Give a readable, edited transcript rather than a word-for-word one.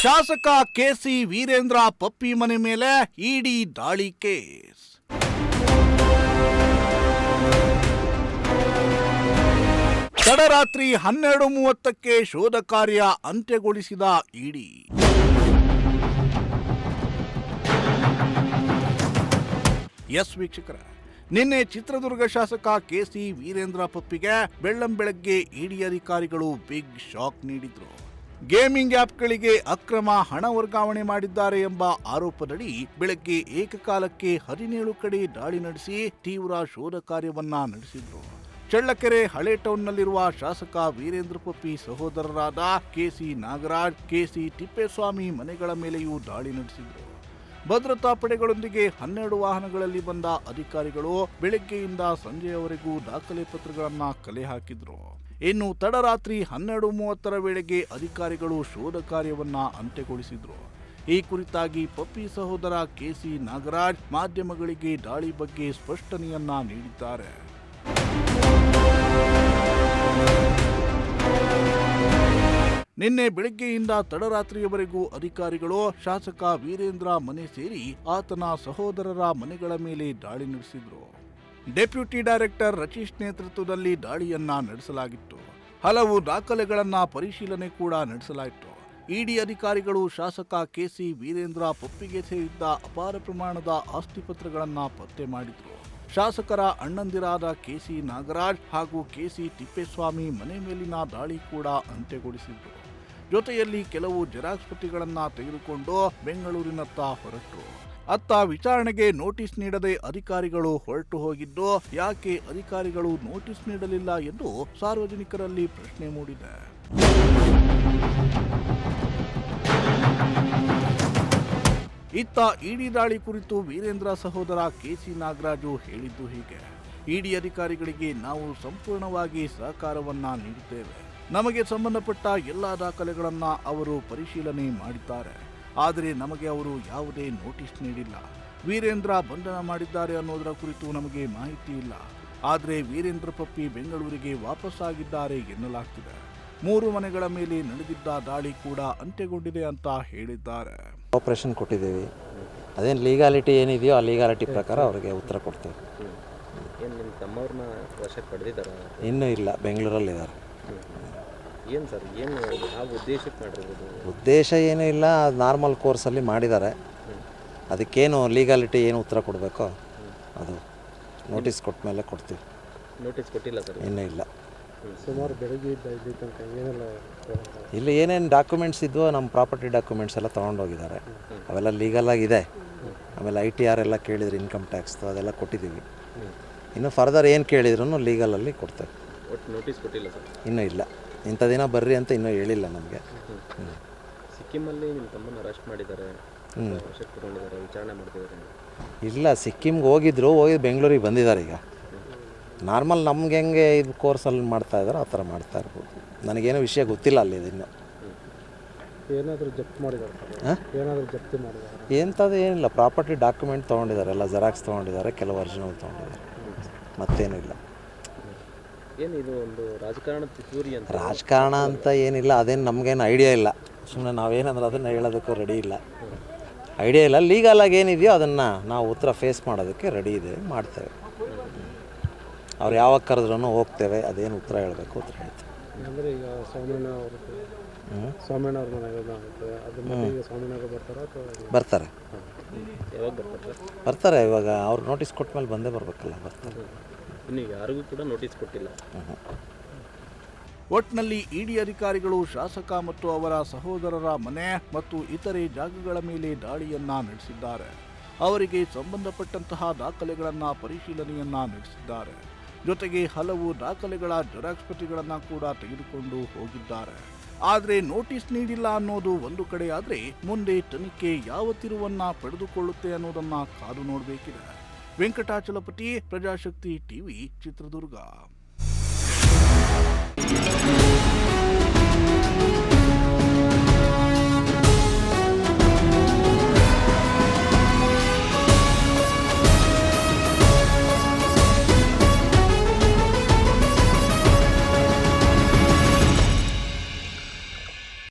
ಶಾಸಕ ಕೆಸಿ ವೀರೇಂದ್ರ ಪಪ್ಪಿ ಮನೆ ಮೇಲೆ ಇಡಿ ದಾಳಿ ಕೇಸ್. ತಡರಾತ್ರಿ 12:30ಕ್ಕೆ ಶೋಧ ಕಾರ್ಯ ಅಂತ್ಯಗೊಳಿಸಿದ ಇಡಿ. ಎಸ್ ವೀಕ್ಷಕರ, ನಿನ್ನೆ ಚಿತ್ರದುರ್ಗ ಶಾಸಕ ಕೆಸಿ ವೀರೇಂದ್ರ ಪಪ್ಪಿಗೆ ಬೆಳ್ಳಂಬೆಳಗ್ಗೆ ಇಡಿ ಅಧಿಕಾರಿಗಳು ಬಿಗ್ ಶಾಕ್ ನೀಡಿದ್ರು. ಗೇಮಿಂಗ್ ಆಪ್ಗಳಿಗೆ ಅಕ್ರಮ ಹಣ ವರ್ಗಾವಣೆ ಮಾಡಿದ್ದಾರೆ ಎಂಬ ಆರೋಪದಡಿ ಬೆಳಗ್ಗೆ ಏಕಕಾಲಕ್ಕೆ 17 ಕಡೆ ದಾಳಿ ನಡೆಸಿ ತೀವ್ರ ಶೋಧ ಕಾರ್ಯವನ್ನ ನಡೆಸಿದ್ರು. ಚಳ್ಳಕೆರೆ ಹಳೆ ಟೌನ್ನಲ್ಲಿರುವ ಶಾಸಕ ವೀರೇಂದ್ರ ಪಪ್ಪಿ ಸಹೋದರರಾದ ಕೆಸಿ ನಾಗರಾಜ್, ಕೆಸಿ ತಿಪ್ಪೇಸ್ವಾಮಿ ಮನೆಗಳ ಮೇಲೆಯೂ ದಾಳಿ ನಡೆಸಿದ್ರು. ಭದ್ರತಾ ಪಡೆಗಳೊಂದಿಗೆ 12 ವಾಹನಗಳಲ್ಲಿ ಬಂದ ಅಧಿಕಾರಿಗಳು ಬೆಳಗ್ಗೆಯಿಂದ ಸಂಜೆಯವರೆಗೂ ದಾಖಲೆ ಪತ್ರಗಳನ್ನ ಕಲೆ ಹಾಕಿದ್ರು. ಇನ್ನು ತಡರಾತ್ರಿ 12:30 ವೇಳೆಗೆ ಅಧಿಕಾರಿಗಳು ಶೋಧ ಕಾರ್ಯವನ್ನ ಅಂತ್ಯಗೊಳಿಸಿದ್ರು. ಈ ಕುರಿತಾಗಿ ಪಪ್ಪಿ ಸಹೋದರ ಕೆಸಿ ನಾಗರಾಜ್ ಮಾಧ್ಯಮಗಳಿಗೆ ದಾಳಿ ಬಗ್ಗೆ ಸ್ಪಷ್ಟನೆಯನ್ನ ನೀಡಿದ್ದಾರೆ. ನಿನ್ನೆ ಬೆಳಗ್ಗೆಯಿಂದ ತಡರಾತ್ರಿಯವರೆಗೂ ಅಧಿಕಾರಿಗಳು ಶಾಸಕ ವೀರೇಂದ್ರ ಮನೆ ಸೇರಿ ಆತನ ಸಹೋದರರ ಮನೆಗಳ ಮೇಲೆ ದಾಳಿ ನಡೆಸಿದ್ರು. ಡೆಪ್ಯೂಟಿ ಡೈರೆಕ್ಟರ್ ರಚೀಶ್ ನೇತೃತ್ವದಲ್ಲಿ ದಾಳಿಯನ್ನ ನಡೆಸಲಾಗಿತ್ತು. ಹಲವು ದಾಖಲೆಗಳನ್ನ ಪರಿಶೀಲನೆ ಕೂಡ ನಡೆಸಲಾಯಿತು. ಇಡಿ ಅಧಿಕಾರಿಗಳು ಶಾಸಕ ಕೆಸಿ ವೀರೇಂದ್ರ ಪಪ್ಪಿಗೆ ಸೇರಿದ್ದ ಅಪಾರ ಪ್ರಮಾಣದ ಆಸ್ತಿ ಪತ್ರಗಳನ್ನ ಪತ್ತೆ ಮಾಡಿದ್ರು. ಶಾಸಕರ ಅಣ್ಣಂದಿರಾದ ಕೆಸಿ ನಾಗರಾಜ್ ಹಾಗೂ ಕೆಸಿ ತಿಪ್ಪೇಸ್ವಾಮಿ ಮನೆ ಮೇಲಿನ ದಾಳಿ ಕೂಡ ಅಂತ್ಯಗೊಳಿಸಿದ್ರು. ಜೊತೆಯಲ್ಲಿ ಕೆಲವು ಜೆರಾಕ್ಸ್ ಪ್ರತಿಗಳನ್ನ ತೆಗೆದುಕೊಂಡು ಬೆಂಗಳೂರಿನತ್ತ ಹೊರಟರು. ಅತ್ತ ವಿಚಾರಣೆಗೆ ನೋಟಿಸ್ ನೀಡದೆ ಅಧಿಕಾರಿಗಳು ಹೊರಟು ಹೋಗಿದ್ದು, ಯಾಕೆ ಅಧಿಕಾರಿಗಳು ನೋಟಿಸ್ ನೀಡಲಿಲ್ಲ ಎಂದು ಸಾರ್ವಜನಿಕರಲ್ಲಿ ಪ್ರಶ್ನೆ ಮೂಡಿದೆ. ಇತ್ತ ಇಡಿ ದಾಳಿ ಕುರಿತು ವೀರೇಂದ್ರ ಸಹೋದರ ಕೆಸಿ ನಾಗರಾಜು ಹೇಳಿದ್ದು ಹೀಗೆ: ಇಡಿ ಅಧಿಕಾರಿಗಳಿಗೆ ನಾವು ಸಂಪೂರ್ಣವಾಗಿ ಸಹಕಾರವನ್ನ ನೀಡುತ್ತೇವೆ. ನಮಗೆ ಸಂಬಂಧಪಟ್ಟ ಎಲ್ಲ ದಾಖಲೆಗಳನ್ನ ಅವರು ಪರಿಶೀಲನೆ ಮಾಡಿದ್ದಾರೆ. ಆದರೆ ನಮಗೆ ಅವರು ಯಾವುದೇ ನೋಟಿಸ್ ನೀಡಿಲ್ಲ. ವೀರೇಂದ್ರ ಬಂಧನ ಮಾಡಿದ್ದಾರೆ ಅನ್ನೋದರ ಕುರಿತು ನಮಗೆ ಮಾಹಿತಿ ಇಲ್ಲ. ಆದರೆ ವೀರೇಂದ್ರ ಪಪ್ಪಿ ಬೆಂಗಳೂರಿಗೆ ವಾಪಸ್ಸಾಗಿದ್ದಾರೆ ಎನ್ನಲಾಗ್ತಿದೆ. 3 ಮನೆಗಳ ಮೇಲೆ ನಡೆದಿದ್ದ ದಾಳಿ ಕೂಡ ಅಂತ್ಯಗೊಂಡಿದೆ ಅಂತ ಹೇಳಿದ್ದಾರೆ. ಆಪರೇಷನ್ ಕೊಟ್ಟಿದ್ದೀವಿ, ಅದೇನು ಲೀಗಾಲಿಟಿ ಏನಿದೆಯೋ ಆ ಲೀಗಾಲಿಟಿ ಪ್ರಕಾರ ಅವರಿಗೆ ಉತ್ತರ ಕೊಡ್ತೇವೆ. ನಿಮ್ಮ ತಮ್ಮವ್ರನ್ನ ವಶಕ್ಕೆ ಪಡೆದಿದ್ದಾರೆ? ಇನ್ನೂ ಇಲ್ಲ, ಬೆಂಗಳೂರಲ್ಲಿದ್ದಾರೆ. ಏನು ಸರ್, ಏನು ಯಾವ ಉದ್ದೇಶಕ್ಕೆ ಮಾಡಿರೋದು? ಉದ್ದೇಶ ಏನೂ ಇಲ್ಲ, ನಾರ್ಮಲ್ ಕೋರ್ಸಲ್ಲಿ ಮಾಡಿದ್ದಾರೆ. ಅದಕ್ಕೇನು ಲೀಗಾಲಿಟಿ ಏನು ಉತ್ತರ ಕೊಡಬೇಕೋ ಅದು ನೋಟಿಸ್ ಕೊಟ್ಟ ಮೇಲೆ ಕೊಡ್ತೀವಿ. ನೋಟಿಸ್ ಕೊಟ್ಟಿಲ್ಲ ಸರ್? ಇನ್ನೂ ಇಲ್ಲ. ಸುಮಾರು ಬೆಳಗ್ಗೆ ಇಲ್ಲಿ ತನಕ ಏನೆಲ್ಲ ಇಲ್ಲಿ ಏನೇನು ಡಾಕ್ಯುಮೆಂಟ್ಸ್ ಇದ್ವೋ ನಮ್ಮ ಪ್ರಾಪರ್ಟಿ ಡಾಕ್ಯುಮೆಂಟ್ಸ್ ಎಲ್ಲ ತೊಗೊಂಡೋಗಿದ್ದಾರೆ. ಅವೆಲ್ಲ ಲೀಗಲಾಗಿದೆ. ಆಮೇಲೆ ITR ಎಲ್ಲ ಕೇಳಿದ್ರು, ಇನ್ಕಮ್ ಟ್ಯಾಕ್ಸ್ದು ಅದೆಲ್ಲ ಕೊಟ್ಟಿದ್ದೀವಿ. ಇನ್ನು ಫರ್ದರ್ ಏನು ಕೇಳಿದ್ರು ಲೀಗಲಲ್ಲಿ ಕೊಡ್ತೇವೆ. ಒಟ್ಟು ನೋಟಿಸ್ ಕೊಟ್ಟಿಲ್ಲ ಸರ್? ಇನ್ನೂ ಇಲ್ಲ. ಇಂಥ ದಿನ ಬರ್ರಿ ಅಂತ ಇನ್ನೂ ಹೇಳಿಲ್ಲ ನಮಗೆ. ಸಿಕ್ಕಿಮಲ್ಲಿ ನಿಮ್ಮ ತಮ್ಮನ ಅರೆಸ್ಟ್ ಮಾಡಿದ್ದಾರೆ, ವಶಕ್ಕೆ ತಗೊಂಡಿದ್ದಾರೆ, ವಿಚಾರಣೆ ಮಾಡ್ತಿದ್ದಾರೆ? ಇಲ್ಲ, ಸಿಕ್ಕಿಮ್ಗೆ ಹೋಗಿ ಬೆಂಗಳೂರಿಗೆ ಬಂದಿದ್ದಾರೆ. ಈಗ ನಾರ್ಮಲ್ ನಮ್ಗೆ ಹೆಂಗೆ ಇದು ಕೋರ್ಸಲ್ಲಿ ಮಾಡ್ತಾಯಿದ್ದಾರೆ ಆ ಥರ ಮಾಡ್ತಾ ಇರ್ಬೋದು. ನನಗೇನೋ ವಿಷಯ ಗೊತ್ತಿಲ್ಲ ಅಲ್ಲಿ ಇನ್ನು. ಏನಾದರೂ ಜಪ್ತಿ ಮಾಡಿದ್ದಾರೆ? ಏನಾದರೂ ಜಪ್ತಿ ಮಾಡಿದ್ದಾರೆ? ಎಂಥದ್ದು ಏನಿಲ್ಲ, ಪ್ರಾಪರ್ಟಿ ಡಾಕ್ಯುಮೆಂಟ್ ತೊಗೊಂಡಿದ್ದಾರೆ, ಎಲ್ಲ ಜೆರಾಕ್ಸ್ ತೊಗೊಂಡಿದ್ದಾರೆ, ಕೆಲವು ಒರಿಜಿನಲ್ ತೊಗೊಂಡಿದ್ದಾರೆ, ಮತ್ತೇನೂ ಇಲ್ಲ. ಏನು ಇದು ಒಂದು ರಾಜಕಾರಣ ಪಿತೂರಿ ಅಂತ? ರಾಜಕಾರಣ ಅಂತ ಏನಿಲ್ಲ, ಅದೇನು ನಮಗೇನು ಐಡಿಯಾ ಇಲ್ಲ. ಸುಮ್ಮನೆ ನಾವೇನಂದ್ರೆ ಅದನ್ನು ಹೇಳೋದಕ್ಕೂ ರೆಡಿ ಇಲ್ಲ, ಐಡಿಯಾ ಇಲ್ಲ. ಲೀಗಲಾಗಿ ಏನಿದೆಯೋ ಅದನ್ನು ನಾವು ಉತ್ತರ ಫೇಸ್ ಮಾಡೋದಕ್ಕೆ ರೆಡಿ ಇದೆ, ಮಾಡ್ತೇವೆ. ಅವ್ರು ಯಾವಾಗ ಕರೆದ್ರೂ ಹೋಗ್ತೇವೆ, ಅದೇನು ಉತ್ತರ ಹೇಳಬೇಕು ಉತ್ತರ ಹೇಳ್ತೇವೆ. ಅಂದರೆ ಈಗ ಸ್ವಾಮಿಯವ್ರ ಬರ್ತಾರೆ. ಯಾವಾಗ ಬರ್ತಾರೆ? ಬರ್ತಾರೆ, ಇವಾಗ ಅವ್ರು ನೋಟಿಸ್ ಕೊಟ್ಟ ಮೇಲೆ ಬಂದೇ ಬರಬೇಕಲ್ಲ, ಬರ್ತಾರೆ. ಇನ್ನು ಯಾರಿಗೂ ಕೂಡ ನೋಟಿಸ್ ಕೊಟ್ಟಿಲ್ಲ. ಒಟ್ನಲ್ಲಿ ಇಡಿ ಅಧಿಕಾರಿಗಳು ಶಾಸಕ ಮತ್ತು ಅವರ ಸಹೋದರರ ಮನೆ ಮತ್ತು ಇತರೆ ಜಾಗಗಳ ಮೇಲೆ ದಾಳಿಯನ್ನ ನಡೆಸಿದ್ದಾರೆ. ಅವರಿಗೆ ಸಂಬಂಧಪಟ್ಟಂತಹ ದಾಖಲೆಗಳನ್ನ ಪರಿಶೀಲನೆಯನ್ನ ನಡೆಸಿದ್ದಾರೆ. ಜೊತೆಗೆ ಹಲವು ದಾಖಲೆಗಳ ಜೆರಾಕ್ಸ್ ಪ್ರತಿಗಳನ್ನ ಕೂಡ ತೆಗೆದುಕೊಂಡು ಹೋಗಿದ್ದಾರೆ. ಆದರೆ ನೋಟಿಸ್ ನೀಡಿಲ್ಲ ಅನ್ನೋದು ಒಂದು ಕಡೆ ಆದ್ರೆ, ಮುಂದೆ ತನಿಖೆ ಯಾವ ತಿರುವನ್ನ ಪಡೆದುಕೊಳ್ಳುತ್ತೆ ಅನ್ನೋದನ್ನ ಕಾದು ನೋಡಬೇಕಿದೆ. ವೆಂಕಟಾಚಲಪತಿ, ಪ್ರಜಾಶಕ್ತಿ ಟಿವಿ, ಚಿತ್ರದುರ್ಗ.